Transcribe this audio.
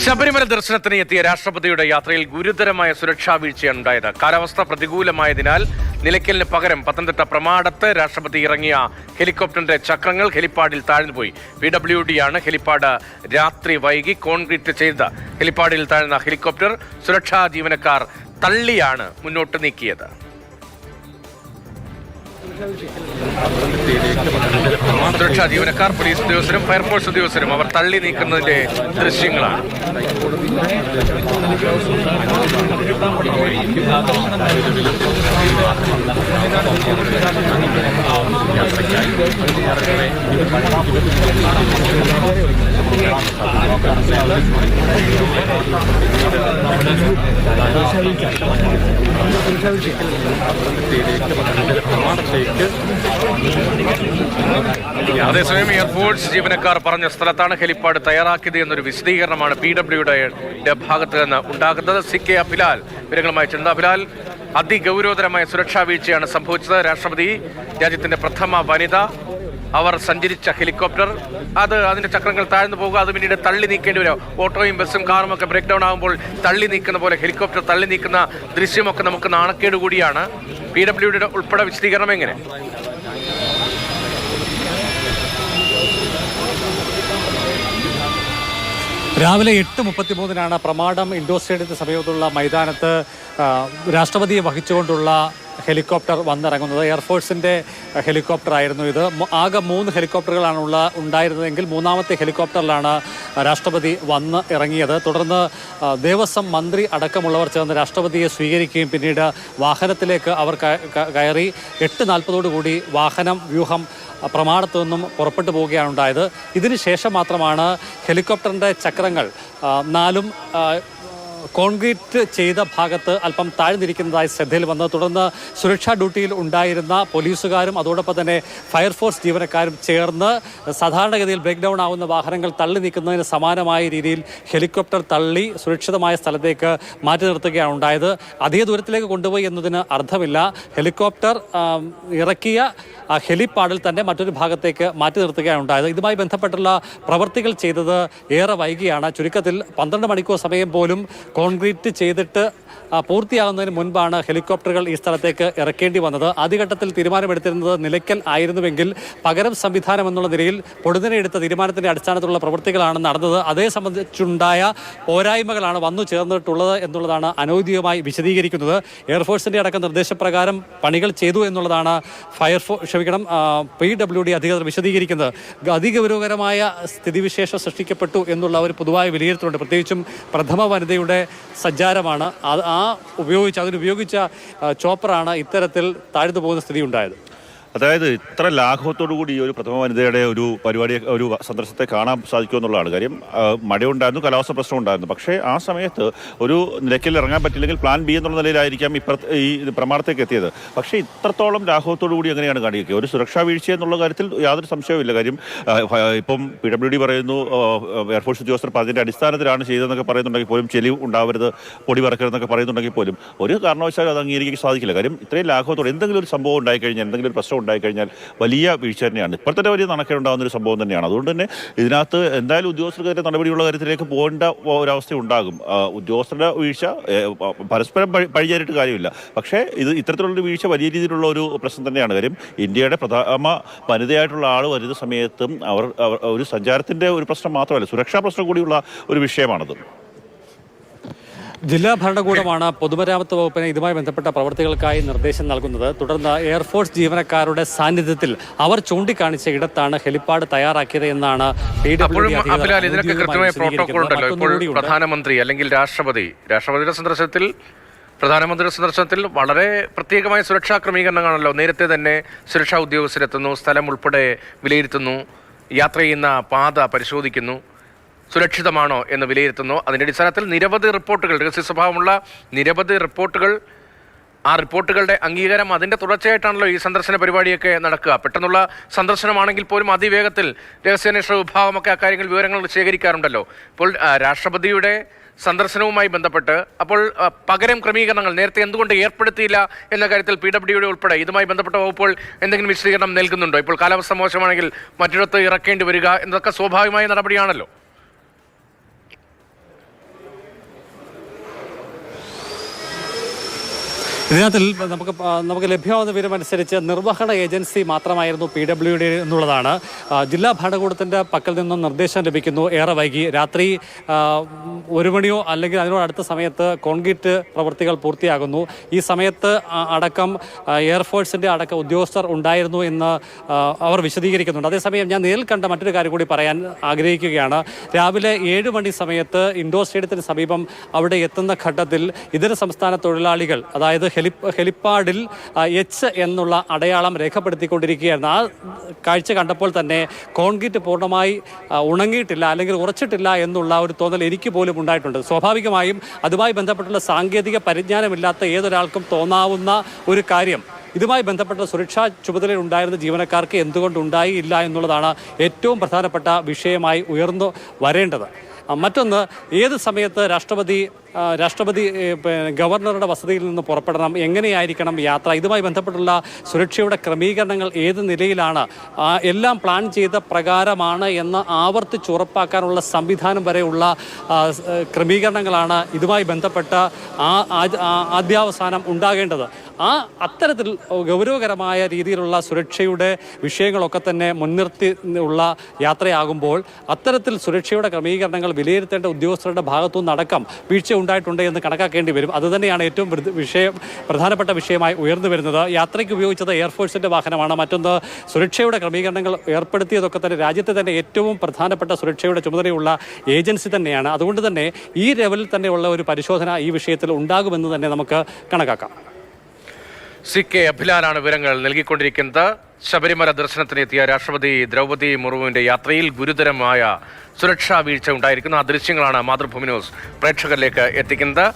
ശബരിമല ദർശനത്തിന് എത്തിയ രാഷ്ട്രപതിയുടെ യാത്രയിൽ ഗുരുതരമായ സുരക്ഷാ വീഴ്ചയാണ് ഉണ്ടായത്. കാലാവസ്ഥ പ്രതികൂലമായതിനാൽ നിലയ്ക്കലിന് പകരം പത്തനംതിട്ട പ്രമാടത്ത് രാഷ്ട്രപതി ഇറങ്ങിയ ഹെലികോപ്റ്ററിന്റെ ചക്രങ്ങൾ ഹെലിപ്പാഡിൽ താഴ്ന്നുപോയി. PWD ആണ് ഹെലിപ്പാഡ് രാത്രി വൈകി കോൺക്രീറ്റ് ചെയ്ത ഹെലിപ്പാഡിൽ താഴ്ന്ന ഹെലികോപ്റ്റർ സുരക്ഷാ ജീവനക്കാർ തള്ളിയാണ് മുന്നോട്ട് നീക്കിയത്. സുരക്ഷാ ജീവനക്കാർ, പോലീസ് ഉദ്യോഗസ്ഥരും ഫയർഫോഴ്സ് ഉദ്യോഗസ്ഥരും അവർ തള്ളി നീക്കുന്നതിന്റെ ദൃശ്യങ്ങളാണ്. അതേസമയം എയർഫോഴ്സ് ജീവനക്കാർ പറഞ്ഞ സ്ഥലത്താണ് ഹെലിപ്പാഡ് തയ്യാറാക്കിയത് എന്നൊരു വിശദീകരണമാണ് PWDയുടെ ഭാഗത്ത് നിന്ന് ഉണ്ടാകുന്നത്. CK അഭിലാൽ വിവരങ്ങളുമായി അഭിലാൽ, അതിഗൗരവതരമായ സുരക്ഷാ വീഴ്ചയാണ് സംഭവിച്ചത്. രാഷ്ട്രപതി, രാജ്യത്തിന്റെ പ്രഥമ വനിത, അവർ സഞ്ചരിച്ച ഹെലികോപ്റ്റർ അതിന്റെ ചക്രങ്ങൾ താഴ്ന്നു പോകുക, അത് പിന്നീട് തള്ളി നീക്കേണ്ടി വരും. ഓട്ടോയും ബസ്സും കാറും ഒക്കെ ബ്രേക്ക് ഡൗൺ ആകുമ്പോൾ തള്ളി നീക്കുന്ന പോലെ ഹെലികോപ്റ്റർ തള്ളി നീക്കുന്ന ദൃശ്യമൊക്കെ നമുക്ക് നാണക്കേട് കൂടിയാണ്. PWDയുടെ ഉൾപ്പെടെ വിശദീകരണം എങ്ങനെ? രാവിലെ 8:33 പ്രമാടം ഇൻഡോർ സ്റ്റേഡിയത്തിന് സമീപത്തുള്ള മൈതാനത്ത് രാഷ്ട്രപതിയെ വഹിച്ചുകൊണ്ടുള്ള ഹെലികോപ്റ്റർ വന്നിറങ്ങുന്നത്. എയർഫോഴ്സിൻ്റെ ഹെലികോപ്റ്റർ ആയിരുന്നു ഇത്. ആകെ 3 ഹെലികോപ്റ്ററുകളാണ് ഉണ്ടായിരുന്നതെങ്കിൽ മൂന്നാമത്തെ ഹെലികോപ്റ്ററിലാണ് രാഷ്ട്രപതി വന്ന് ഇറങ്ങിയത്. തുടർന്ന് ദേവസ്വം മന്ത്രി അടക്കമുള്ളവർ ചേർന്ന് രാഷ്ട്രപതിയെ സ്വീകരിക്കുകയും പിന്നീട് വാഹനത്തിലേക്ക് അവർ കയറി 8:40 വാഹനം വ്യൂഹം പ്രമാടത്തു നിന്നും പുറപ്പെട്ടു പോവുകയാണ് ഉണ്ടായത്. ഇതിന് ശേഷം മാത്രമാണ് ഹെലികോപ്റ്ററിൻ്റെ ചക്രങ്ങൾ 4 കോൺക്രീറ്റ് ചെയ്ത ഭാഗത്ത് അല്പം താഴ്ന്നിരിക്കുന്നതായി ശ്രദ്ധയിൽ വന്നത്. തുടർന്ന് സുരക്ഷാ ഡ്യൂട്ടിയിൽ ഉണ്ടായിരുന്ന പോലീസുകാരും അതോടൊപ്പം തന്നെ ഫയർഫോഴ്സ് ജീവനക്കാരും ചേർന്ന് സാധാരണഗതിയിൽ ബ്രേക്ക് ഡൗൺ ആവുന്ന വാഹനങ്ങൾ തള്ളി നീക്കുന്നതിന് സമാനമായ രീതിയിൽ ഹെലികോപ്റ്റർ തള്ളി സുരക്ഷിതമായ സ്ഥലത്തേക്ക് മാറ്റി നിർത്തുകയാണ് ഉണ്ടായത്. അധിക ദൂരത്തിലേക്ക് കൊണ്ടുപോയി എന്നതിന് അർത്ഥമില്ല. ഹെലികോപ്റ്റർ ഇറക്കിയ ഹെലിപ്പാഡിൽ തന്നെ മറ്റൊരു ഭാഗത്തേക്ക് മാറ്റി നിർത്തുകയാണ് ഉണ്ടായത്. ഇതുമായി ബന്ധപ്പെട്ടുള്ള പ്രവൃത്തികൾ ചെയ്തത് ഏറെ വൈകിയാണ്. ചുരുക്കത്തിൽ 12 മണിക്കൂർ സമയം പോലും കോൺക്രീറ്റ് ചെയ്തിട്ട് പൂർത്തിയാകുന്നതിന് മുൻപാണ് ഹെലികോപ്റ്ററുകൾ ഈ സ്ഥലത്തേക്ക് ഇറക്കേണ്ടി വന്നത്. ആദ്യഘട്ടത്തിൽ തീരുമാനമെടുത്തിരുന്നത് നിലയ്ക്കൽ ആയിരുന്നുവെങ്കിൽ പകരം സംവിധാനം എന്നുള്ള നിലയിൽ പൊടുന്നനെ എടുത്ത തീരുമാനത്തിന്റെ അടിസ്ഥാനത്തിലുള്ള പ്രവൃത്തികളാണ് നടന്നത്. അതേ സംബന്ധിച്ചുണ്ടായ പോരായ്മകളാണ് വന്നു ചേർന്നിട്ടുള്ളത് എന്നുള്ളതാണ് അനൗദ്യോഗികമായി വിശദീകരിക്കുന്നത്. എയർഫോഴ്സിന്റെ അടക്കം നിർദ്ദേശപ്രകാരം പണികൾ ചെയ്തു എന്നുള്ളതാണ് PWD അധികൃതർ വിശദീകരിക്കുന്നത്. അതിഗൗരവകരമായ സ്ഥിതിവിശേഷം സൃഷ്ടിക്കപ്പെട്ടു എന്നുള്ള ഒരു പൊതുവായ വിലയിരുത്തലുണ്ട്. പ്രത്യേകിച്ചും പ്രഥമ വനിതയുടെ സഞ്ചാരമാണ് അതിനുപയോഗിച്ച ചോപ്പറാണ് ഇത്തരത്തിൽ താഴ്ന്നു പോകുന്ന സ്ഥിതി ഉണ്ടായത്. അതായത് ഇത്ര ലാഘവത്തോടു കൂടി ഈ ഒരു പ്രഥമ വനിതയുടെ ഒരു പരിപാടി, ഒരു സന്ദർശനത്തെ കാണാൻ സാധിക്കുമെന്നുള്ളതാണ് കാര്യം. മഴയുണ്ടായിരുന്നു, കാലാവസ്ഥ പ്രശ്നം ഉണ്ടായിരുന്നു. പക്ഷേ ആ സമയത്ത് ഒരു നിലയ്ക്കൽ ഇറങ്ങാൻ പറ്റില്ലെങ്കിൽ പ്ലാൻ ബി എന്നുള്ള നിലയിലായിരിക്കാം ഈ പ്രമാണത്തേക്ക് എത്തിയത്. പക്ഷേ ഇത്രത്തോളം ലാഘവത്തോടു കൂടി എങ്ങനെയാണ് കാണിക്കുക? ഒരു സുരക്ഷാ വീഴ്ച എന്നുള്ള കാര്യത്തിൽ യാതൊരു സംശയവുമില്ല. കാര്യം ഇപ്പം PWD പറയുന്നു, എയർഫോഴ്സ് ഉദ്യോഗസ്ഥർ അതിൻ്റെ അടിസ്ഥാനത്തിലാണ് ചെയ്തതെന്നൊക്കെ പറയുന്നുണ്ടെങ്കിൽ പോലും, ചെലി ഉണ്ടാവരുത്, പൊടി പറക്കരുതെന്നൊക്കെ പറയുന്നുണ്ടെങ്കിൽ പോലും ഒരു കാരണവശാലും അത് അംഗീകരിക്കാൻ സാധിക്കില്ല. കാര്യം ഇത്രയും ലാഘവത്തോടെ എന്തെങ്കിലും ഒരു സംഭവം ഉണ്ടായിക്കഴിഞ്ഞാൽ, എന്തെങ്കിലും ഒരു പ്രശ്നം ഉണ്ടായിക്കഴിഞ്ഞാൽ വലിയ വീഴ്ച തന്നെയാണ്. ഇപ്പോൾ തന്നെ വലിയ നടക്കേണ്ടാവുന്ന ഒരു സംഭവം തന്നെയാണ്. അതുകൊണ്ട് തന്നെ ഇതിനകത്ത് എന്തായാലും ഉദ്യോഗസ്ഥർക്കെതിരെ നടപടിയുള്ള കാര്യത്തിലേക്ക് പോകേണ്ട ഒരവസ്ഥ ഉണ്ടാകും. ഉദ്യോഗസ്ഥരുടെ വീഴ്ച പരസ്പരം പഴിചാരിട്ട് കാര്യമില്ല. പക്ഷേ ഇത്തരത്തിലുള്ളൊരു വീഴ്ച വലിയ രീതിയിലുള്ള ഒരു പ്രശ്നം തന്നെയാണ്. കാര്യം ഇന്ത്യയുടെ പ്രഥമ വനിതയായിട്ടുള്ള ആൾ വരുന്ന സമയത്തും അവർ ഒരു സഞ്ചാരത്തിൻ്റെ ഒരു പ്രശ്നം മാത്രമല്ല, സുരക്ഷാ പ്രശ്നം കൂടിയുള്ള ഒരു വിഷയമാണത്. ജില്ലാ ഭരണകൂടമാണ് പൊതുമരാമത്ത് വകുപ്പിന് ഇതുമായി ബന്ധപ്പെട്ട പ്രവർത്തികൾക്കായി നിർദ്ദേശം നൽകുന്നത്. തുടർന്ന് എയർഫോഴ്സ് ജീവനക്കാരുടെ സാന്നിധ്യത്തിൽ അവർ ചൂണ്ടിക്കാണിച്ച ഇടത്താണ് ഹെലിപ്പാഡ് തയ്യാറാക്കിയത് എന്നാണ് ഇതിനൊക്കെ കൃത്യമായ പ്രോട്ടോകോൾ ഉണ്ടല്ലോ. ഇപ്പോൾ പ്രധാനമന്ത്രി അല്ലെങ്കിൽ രാഷ്ട്രപതിയുടെ സന്ദർശനത്തിൽ വളരെ പ്രത്യേകമായ സുരക്ഷാ ക്രമീകരണങ്ങളാണല്ലോ. നേരത്തെ തന്നെ സുരക്ഷാ ഉദ്യോഗസ്ഥരെത്തുന്നു, സ്ഥലം ഉൾപ്പെടെ വിലയിരുത്തുന്നു, യാത്ര ചെയ്യുന്ന പാത പരിശോധിക്കുന്നു, സുരക്ഷിതമാണോ എന്ന് വിലയിരുത്തുന്നു. അതിൻ്റെ അടിസ്ഥാനത്തിൽ നിരവധി റിപ്പോർട്ടുകൾ, രഹസ്യ സ്വഭാവമുള്ള നിരവധി റിപ്പോർട്ടുകൾ, ആ റിപ്പോർട്ടുകളുടെ അംഗീകാരം, അതിൻ്റെ തുടർച്ചയായിട്ടാണല്ലോ ഈ സന്ദർശന പരിപാടിയൊക്കെ നടക്കുക. പെട്ടെന്നുള്ള സന്ദർശനമാണെങ്കിൽ പോലും അതിവേഗത്തിൽ രഹസ്യാന്വേഷണ വിഭാഗമൊക്കെ അക്കാര്യങ്ങൾ വിവരങ്ങൾ ശേഖരിക്കാറുണ്ടല്ലോ. ഇപ്പോൾ രാഷ്ട്രപതിയുടെ സന്ദർശനവുമായി ബന്ധപ്പെട്ട് അപ്പോൾ പകരം ക്രമീകരണങ്ങൾ നേരത്തെ എന്തുകൊണ്ട് ഏർപ്പെടുത്തിയില്ല എന്ന കാര്യത്തിൽ PWD ഉൾപ്പെടെ ഇതുമായി ബന്ധപ്പെട്ട വകുപ്പുകൾ എന്തെങ്കിലും വിശദീകരണം നൽകുന്നുണ്ടോ? ഇപ്പോൾ കാലാവസ്ഥ മോശമാണെങ്കിൽ മറ്റിടത്ത് ഇറക്കേണ്ടി വരിക എന്നതൊക്കെ സ്വാഭാവികമായ നടപടിയാണല്ലോ. ഇതിനകത്തിൽ നമുക്ക് ലഭ്യമാകുന്ന വിവരമനുസരിച്ച് നിർവഹണ ഏജൻസി മാത്രമായിരുന്നു PWD എന്നുള്ളതാണ്. ജില്ലാ ഭരണകൂടത്തിൻ്റെ പക്കൽ നിന്നും നിർദ്ദേശം ലഭിക്കുന്നു. ഏറെ വൈകി രാത്രി 1 മണിയോ അല്ലെങ്കിൽ അതിനോടടുത്ത സമയത്ത് കോൺക്രീറ്റ് പ്രവൃത്തികൾ പൂർത്തിയാകുന്നു. ഈ സമയത്ത് അടക്കം എയർഫോഴ്സിൻ്റെ അടക്കം ഉദ്യോഗസ്ഥർ ഉണ്ടായിരുന്നു എന്ന് അവർ വിശദീകരിക്കുന്നുണ്ട്. അതേസമയം ഞാൻ നേരിൽ കണ്ട മറ്റൊരു കാര്യം കൂടി പറയാൻ ആഗ്രഹിക്കുകയാണ്. രാവിലെ 7 മണി സമയത്ത് ഇൻഡോർ സ്റ്റേഡിയത്തിന് സമീപം അവിടെ എത്തുന്ന ഘട്ടത്തിൽ ഇതര സംസ്ഥാന തൊഴിലാളികൾ, അതായത് ഹെലിപ്പാഡിൽ എച്ച് എന്നുള്ള അടയാളം രേഖപ്പെടുത്തിക്കൊണ്ടിരിക്കുകയായിരുന്നു. ആ കാഴ്ച കണ്ടപ്പോൾ തന്നെ കോൺക്രീറ്റ് പൂർണ്ണമായി ഉണങ്ങിയിട്ടില്ല അല്ലെങ്കിൽ ഉറച്ചിട്ടില്ല എന്നുള്ള ഒരു തോന്നൽ എനിക്ക് പോലും ഉണ്ടായിട്ടുണ്ട്. സ്വാഭാവികമായും അതുമായി ബന്ധപ്പെട്ടുള്ള സാങ്കേതിക പരിജ്ഞാനമില്ലാത്ത ഏതൊരാൾക്കും തോന്നാവുന്ന ഒരു കാര്യം, ഇതുമായി ബന്ധപ്പെട്ട സുരക്ഷാ ചുമതലയിൽ ഉണ്ടായിരുന്ന ജീവനക്കാർക്ക് എന്തുകൊണ്ടുണ്ടായില്ല എന്നുള്ളതാണ് ഏറ്റവും പ്രധാനപ്പെട്ട വിഷയമായി ഉയർന്നു വരേണ്ടത്. മറ്റൊന്ന്, ഏത് സമയത്ത് രാഷ്ട്രപതി ഗവർണറുടെ വസതിയിൽ നിന്ന് പുറപ്പെടണം, എങ്ങനെയായിരിക്കണം യാത്ര, ഇതുമായി ബന്ധപ്പെട്ടുള്ള സുരക്ഷയുടെ ക്രമീകരണങ്ങൾ ഏത് നിലയിലാണ്, എല്ലാം പ്ലാൻ ചെയ്ത പ്രകാരമാണ് എന്ന് ആവർത്തിച്ചുറപ്പാക്കാനുള്ള സംവിധാനം വരെയുള്ള ക്രമീകരണങ്ങളാണ് ഇതുമായി ബന്ധപ്പെട്ട ആദ്യാവസാനം ഉണ്ടാകേണ്ടത്. അത്തരത്തിൽ ഗൗരവകരമായ രീതിയിലുള്ള സുരക്ഷയുടെ വിഷയങ്ങളൊക്കെ തന്നെ മുൻനിർത്തി ഉള്ള യാത്രയാകുമ്പോൾ അത്തരത്തിൽ സുരക്ഷയുടെ ക്രമീകരണങ്ങൾ വിലയിരുത്തേണ്ട ഉദ്യോഗസ്ഥരുടെ ഭാഗത്തുനിന്നടക്കം വീഴ്ച ഉണ്ടായിട്ടുണ്ട് എന്ന് കണക്കാക്കേണ്ടി വരും. അതുതന്നെയാണ് ഏറ്റവും പ്രധാനപ്പെട്ട വിഷയമായി ഉയർന്നു വരുന്നത്. യാത്രയ്ക്ക് ഉപയോഗിച്ചത് എയർഫോഴ്സിൻ്റെ വാഹനമാണ്. മറ്റൊന്ന്, സുരക്ഷയുടെ ക്രമീകരണങ്ങൾ ഏർപ്പെടുത്തിയതൊക്കെ തന്നെ രാജ്യത്തെ തന്നെ ഏറ്റവും പ്രധാനപ്പെട്ട സുരക്ഷയുടെ ചുമതലയുള്ള ഏജൻസി തന്നെയാണ്. അതുകൊണ്ട് തന്നെ ഈ ലെവലിൽ തന്നെയുള്ള ഒരു പരിശോധന ഈ വിഷയത്തിൽ ഉണ്ടാകുമെന്ന് തന്നെ നമുക്ക് കണക്കാക്കാം. CK അഭിലാനാണ് വിവരങ്ങൾ നൽകിക്കൊണ്ടിരിക്കുന്നത്. ശബരിമല ദർശനത്തിനെത്തിയ രാഷ്ട്രപതി ദ്രൗപദി മുർമുവിന്റെ യാത്രയിൽ ഗുരുതരമായ സുരക്ഷാ വീഴ്ച ഉണ്ടായിരിക്കുന്നു. ആ ദൃശ്യങ്ങളാണ് മാതൃഭൂമി ന്യൂസ് പ്രേക്ഷകരിലേക്ക് എത്തിക്കുന്നത്.